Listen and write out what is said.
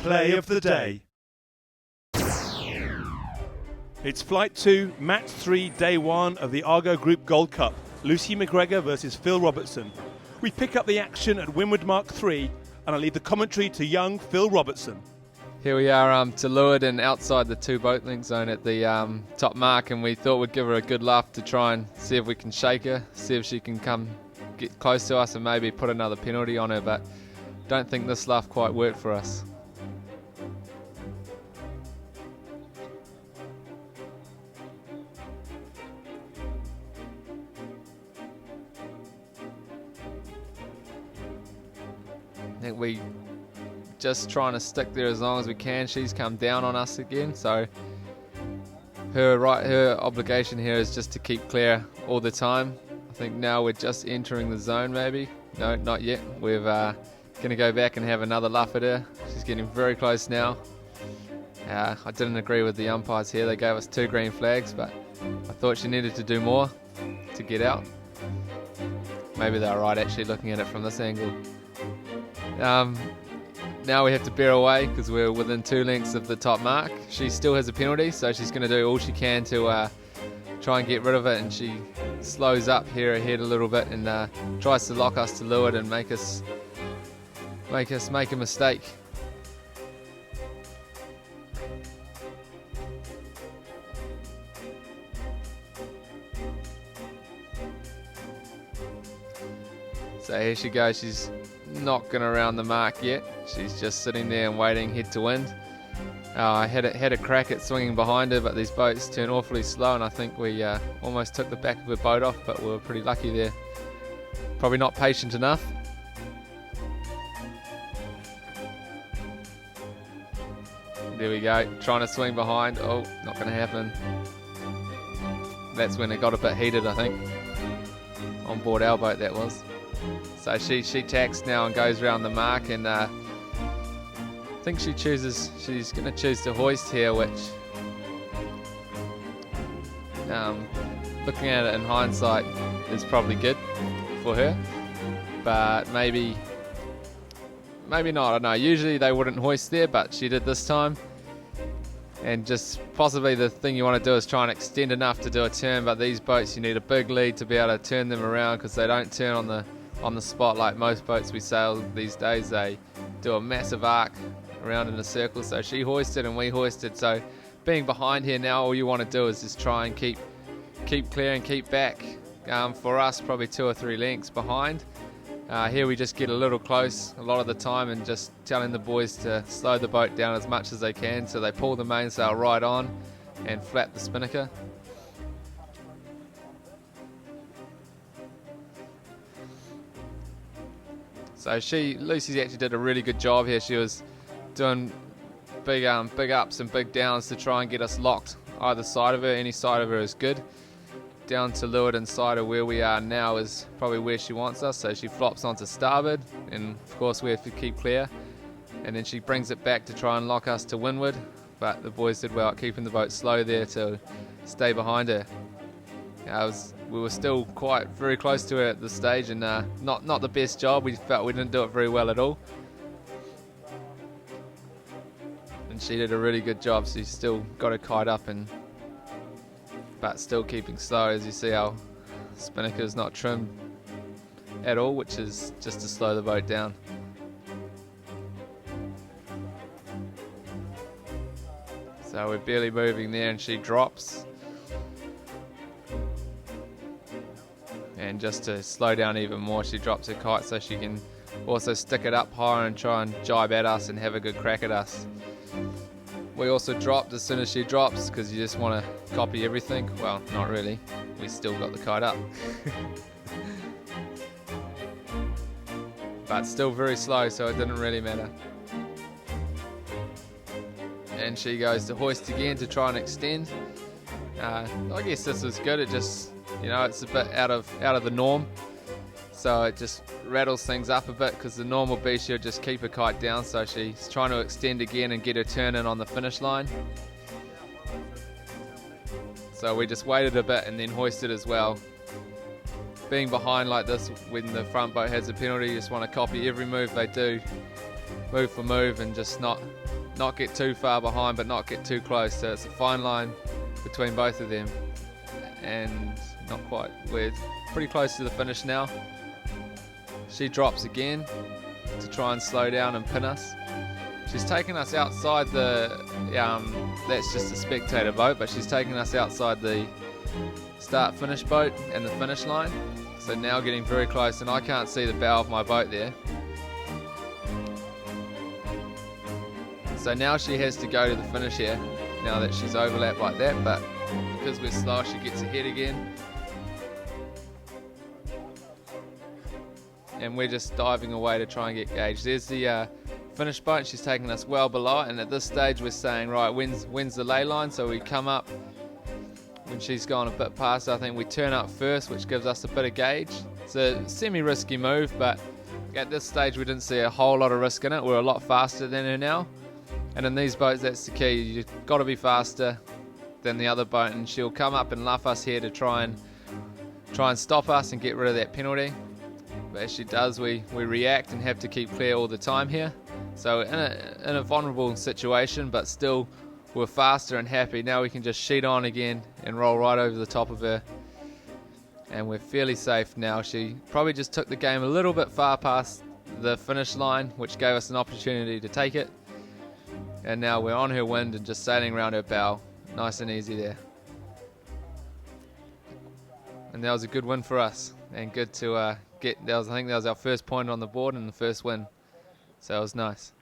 Play of the day. It's Flight 2, Match 3, Day 1 of the Argo Group Gold Cup. Lucy McGregor versus Phil Robertson. We pick up the action at Windward Mark 3, and I leave the commentary to young Phil Robertson. Here we are to leeward and outside the 2 boat length zone at the top mark, and we thought we'd give her a good luff to try and see if we can shake her, see if she can come get close to us and maybe put another penalty on her, but don't think this luff quite worked for us. I think we just trying to stick there as long as we can. She's come down on us again, so her obligation here is just to keep clear all the time. I think now we're just entering the zone maybe. No, not yet. We're going to go back and have another luff at her. She's getting very close now. I didn't agree with the umpires here. They gave us 2 green flags, but I thought she needed to do more to get out. Maybe they were right actually looking at it from this angle. Now we have to bear away because we're within 2 lengths of the top mark. She still has a penalty, so she's going to do all she can to try and get rid of it, and she slows up here ahead a little bit and tries to lock us to leeward and make us make a mistake. So here she goes. She's not going to round the mark yet. She's just sitting there and waiting head to wind. I had a crack at swinging behind her, but these boats turn awfully slow, and I think we almost took the back of her boat off, but we were pretty lucky there. Probably not patient enough. There we go, trying to swing behind. Oh, not going to happen. That's when it got a bit heated, I think. On board our boat, that was. So she tacks now and goes around the mark, and I think she's going to choose to hoist here, which, looking at it in hindsight, is probably good for her. But maybe not, I don't know. Usually they wouldn't hoist there, but she did this time. And just possibly the thing you want to do is try and extend enough to do a turn, but these boats you need a big lead to be able to turn them around, because they don't turn on the spot like most boats we sail these days. They do a massive arc around in a circle. So she hoisted and we hoisted, so being behind here now, all you want to do is just try and keep clear and keep back. For us, probably 2 or 3 lengths behind. Here we just get a little close a lot of the time and just telling the boys to slow the boat down as much as they can, so they pull the mainsail right on and flap the spinnaker. So Lucy actually did a really good job here. She was doing big ups and big downs to try and get us locked either side of her. Any side of her is good. Down to leeward and side of where we are now is probably where she wants us. So she flops onto starboard, and of course we have to keep clear. And then she brings it back to try and lock us to windward. But the boys did well at keeping the boat slow there to stay behind her. We were still very close to her at this stage, and not the best job. We felt we didn't do it very well at all. And she did a really good job. She's still got her kite up, but still keeping slow. As you see, our spinnaker is not trimmed at all, which is just to slow the boat down. So we're barely moving there, and she drops. And just to slow down even more, she drops her kite so she can also stick it up higher and try and jibe at us and have a good crack at us. We also dropped as soon as she drops, because you just want to copy everything. Well, not really. We still got the kite up. But still very slow, so it didn't really matter. And she goes to hoist again to try and extend. I guess this was good. It just, it's a bit out of the norm. So it just rattles things up a bit, because the norm will be she'll just keep her kite down. So she's trying to extend again and get her turn in on the finish line. So we just waited a bit and then hoisted as well. Being behind like this when the front boat has a penalty, you just want to copy every move they do move for move and just not get too far behind but not get too close. So it's a fine line between both of them, and not quite. We're pretty close to the finish now. She drops again to try and slow down and pin us. She's taken us outside the that's just a spectator boat, but she's taken us outside the start finish boat and the finish line. So now getting very close, and I can't see the bow of my boat there. So now she has to go to the finish here, now that she's overlapped like that, but because we're slow, she gets ahead again. And we're just diving away to try and get gauge. There's the finish boat. She's taking us well below it, and at this stage we're saying, right, when's the ley line? So we come up when she's gone a bit past. I think we turn up first, which gives us a bit of gauge. It's a semi-risky move, but at this stage we didn't see a whole lot of risk in it. We're a lot faster than her now, and in these boats that's the key. You've got to be faster than the other boat, and she'll come up and luff us here to try and stop us and get rid of that penalty. But as she does, we react and have to keep clear all the time here. So in a vulnerable situation, but still we're faster and happy. Now we can just sheet on again and roll right over the top of her, and we're fairly safe now. She probably just took the game a little bit far past the finish line, which gave us an opportunity to take it. And now we're on her wind and just sailing around her bow, nice and easy there. And that was a good win for us, and good to I think that was our first point on the board and the first win. So it was nice.